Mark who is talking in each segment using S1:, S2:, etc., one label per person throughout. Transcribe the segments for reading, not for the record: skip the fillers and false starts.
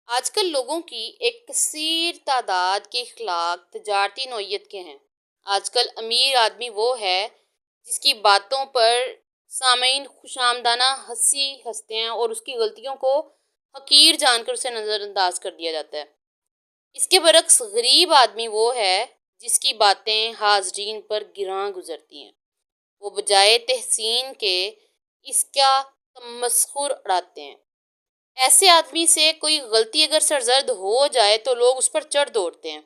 S1: آج کل لوگوں کی ایک کثیر تعداد کے اخلاق تجارتی نوعیت کے ہیں۔ آج کل امیر آدمی وہ ہے جس کی باتوں پر سامعین خوش آمدانہ ہنسی ہنستے ہیں اور اس کی غلطیوں کو حقیر جان کر اسے نظر انداز کر دیا جاتا ہے۔ اس کے برعکس غریب آدمی وہ ہے جس کی باتیں حاضرین پر گراں گزرتی ہیں۔ وہ بجائے تحسین کے اس کا تمسخر اڑاتے ہیں۔ ایسے آدمی سے کوئی غلطی اگر سرزد ہو جائے تو لوگ اس پر چڑھ دوڑتے ہیں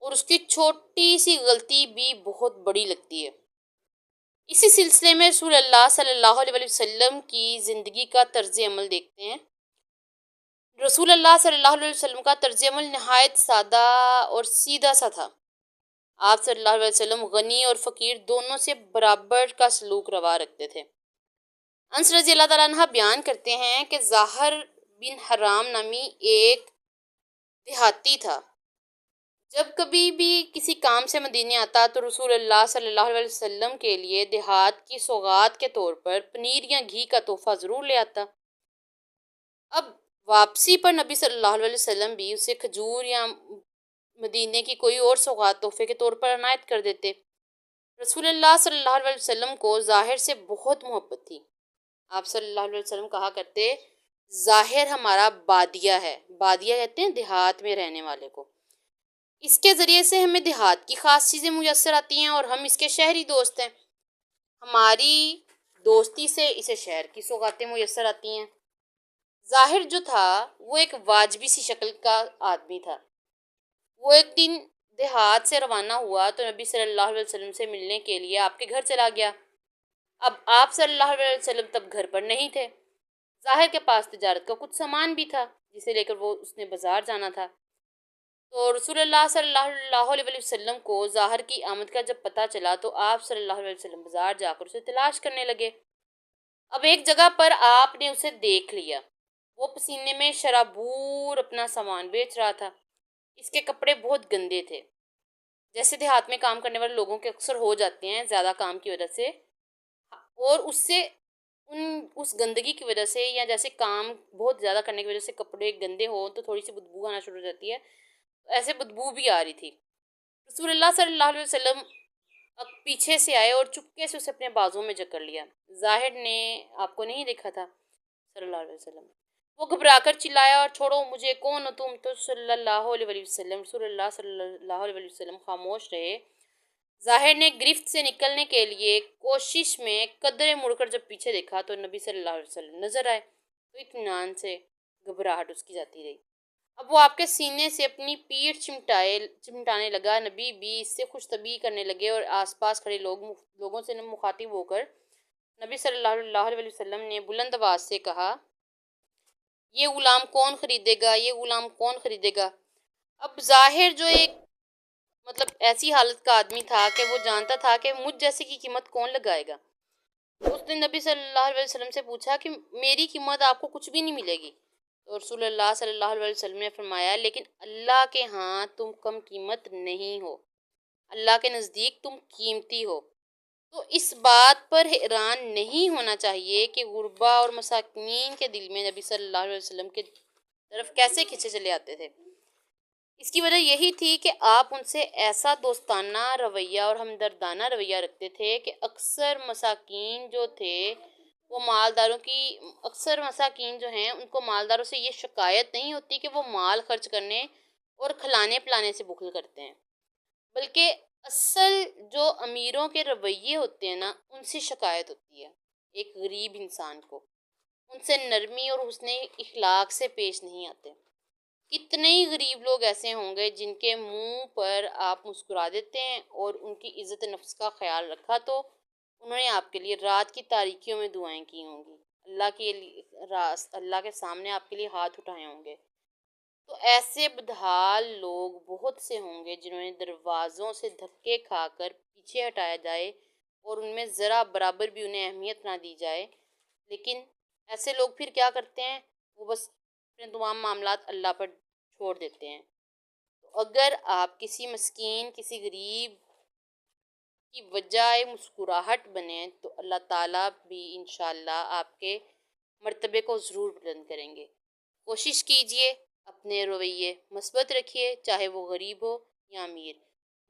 S1: اور اس کی چھوٹی سی غلطی بھی بہت بڑی لگتی ہے۔ اسی سلسلے میں رسول اللہ صلی اللہ علیہ وسلم کی زندگی کا طرز عمل دیکھتے ہیں۔ رسول اللہ صلی اللہ علیہ وسلم کا طرز عمل نہایت سادہ اور سیدھا سا تھا۔ آپ صلی اللہ علیہ وسلم غنی اور فقیر دونوں سے برابر کا سلوک روا رکھتے تھے۔ انس رضی اللہ تعالیٰ عنہ بیان کرتے ہیں کہ ظاہر بن حرام نامی ایک دیہاتی تھا۔ جب کبھی بھی کسی کام سے مدینے آتا تو رسول اللہ صلی اللہ علیہ وسلم کے لیے دیہات کی سوغات کے طور پر پنیر یا گھی کا تحفہ ضرور لے آتا۔ اب واپسی پر نبی صلی اللہ علیہ وسلم بھی اسے کھجور یا مدینے کی کوئی اور سوغات تحفے کے طور پر عنایت کر دیتے۔ رسول اللہ صلی اللہ علیہ وسلم کو ظاہر سے بہت محبت تھی۔ آپ صلی اللہ علیہ وسلم کہا کرتے، ظاہر ہمارا بادیہ ہے۔ بادیہ کہتے ہیں دیہات میں رہنے والے کو۔ اس کے ذریعے سے ہمیں دیہات کی خاص چیزیں میسر آتی ہیں اور ہم اس کے شہری دوست ہیں۔ ہماری دوستی سے اسے شہر کی سوغاتیں میسر آتی ہیں۔ ظاہر جو تھا وہ ایک واجبی سی شکل کا آدمی تھا۔ وہ ایک دن دیہات سے روانہ ہوا تو نبی صلی اللہ علیہ وسلم سے ملنے کے لیے آپ کے گھر چلا گیا۔ اب آپ صلی اللہ علیہ وسلم تب گھر پر نہیں تھے۔ ظاہر کے پاس تجارت کا کچھ سامان بھی تھا جسے لے کر اس نے بازار جانا تھا۔ تو رسول اللہ صلی اللہ علیہ وسلم کو ظاہر کی آمد کا جب پتہ چلا تو آپ صلی اللہ علیہ وسلم بازار جا کر اسے تلاش کرنے لگے۔ اب ایک جگہ پر آپ نے اسے دیکھ لیا۔ وہ پسینے میں شرابور اپنا سامان بیچ رہا تھا۔ اس کے کپڑے بہت گندے تھے، جیسے دیہات میں کام کرنے والے لوگوں کے اکثر ہو جاتے ہیں زیادہ کام کی وجہ سے، اور اس گندگی کی وجہ سے یا جیسے کام بہت زیادہ کرنے کی وجہ سے کپڑے گندے ہوں تو تھوڑی سی بدبو آنا شروع ہو جاتی ہے۔ ایسے بدبو بھی آ رہی تھی۔ رسول اللہ صلی اللہ علیہ وسلم پیچھے سے آئے اور چپکے سے اسے اپنے بازوں میں جکڑ لیا۔ ظاہر نے آپ کو نہیں دیکھا تھا صلی اللہ علیہ وسلم۔ وہ گھبرا کر چلایا، اور چھوڑو مجھے، کون ہو تم؟ تو صلی اللہ علیہ وسلم رسول اللہ صلی اللہ علیہ وسلم خاموش رہے۔ ظاہر نے گرفت سے نکلنے کے لیے کوشش میں قدرے مڑ کر جب پیچھے دیکھا تو نبی صلی اللہ علیہ وسلم نظر آئے تو اطمینان سے گھبراہٹ اس کی جاتی رہی۔ اب وہ آپ کے سینے سے اپنی پیٹھ چمٹانے لگا۔ نبی بھی اس سے خوش طبعی کرنے لگے اور آس پاس کھڑے لوگوں سے مخاطب ہو کر نبی صلی اللہ علیہ وسلم نے بلند آواز سے کہا، یہ غلام کون خریدے گا؟ یہ غلام کون خریدے گا؟ اب ظاہر جو ایک ایسی حالت کا آدمی تھا کہ وہ جانتا تھا کہ مجھ جیسے کی قیمت کون لگائے گا۔ اس نے نبی صلی اللہ علیہ وسلم سے پوچھا کہ میری قیمت آپ کو کچھ بھی نہیں ملے گی۔ تو رسول اللہ صلی اللہ علیہ وسلم نے فرمایا، لیکن اللہ کے ہاں تم کم قیمت نہیں ہو، اللہ کے نزدیک تم قیمتی ہو۔ تو اس بات پر حیران نہیں ہونا چاہیے کہ غربا اور مساکین کے دل میں نبی صلی اللہ علیہ وسلم کے طرف کیسے کھینچے چلے آتے تھے۔ اس کی وجہ یہی تھی کہ آپ ان سے ایسا دوستانہ رویہ اور ہمدردانہ رویہ رکھتے تھے کہ اکثر مساکین جو ہیں ان کو مالداروں سے یہ شکایت نہیں ہوتی کہ وہ مال خرچ کرنے اور کھلانے پلانے سے بخل کرتے ہیں، بلکہ اصل جو امیروں کے رویے ہوتے ہیں نا، ان سے شکایت ہوتی ہے ایک غریب انسان کو۔ ان سے نرمی اور حسن اخلاق سے پیش نہیں آتے۔ کتنے ہی غریب لوگ ایسے ہوں گے جن کے منہ پر آپ مسکرا دیتے ہیں اور ان کی عزت نفس کا خیال رکھا تو انہوں نے آپ کے لیے رات کی تاریکیوں میں دعائیں کی ہوں گی، اللہ کے سامنے آپ کے لیے ہاتھ اٹھائے ہوں گے۔ تو ایسے بدحال لوگ بہت سے ہوں گے جنہوں نے دروازوں سے دھکے کھا کر پیچھے ہٹایا جائے اور ان میں ذرا برابر بھی انہیں اہمیت نہ دی جائے، لیکن ایسے لوگ پھر کیا کرتے ہیں؟ وہ بس اپنے تمام معاملات اللہ پر چھوڑ دیتے ہیں۔ تو اگر آپ کسی مسکین، کسی غریب کی وجہ مسکراہٹ بنیں تو اللہ تعالیٰ بھی انشاءاللہ آپ کے مرتبے کو ضرور بلند کریں گے۔ کوشش کیجئے اپنے رویے مثبت رکھیے، چاہے وہ غریب ہو یا امیر۔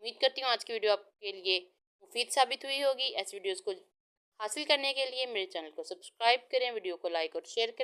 S1: امید کرتی ہوں آج کی ویڈیو آپ کے لیے مفید ثابت ہوئی ہوگی۔ ایسی ویڈیوز کو حاصل کرنے کے لیے میرے چینل کو سبسکرائب کریں، ویڈیو کو لائک اور شیئر کریں۔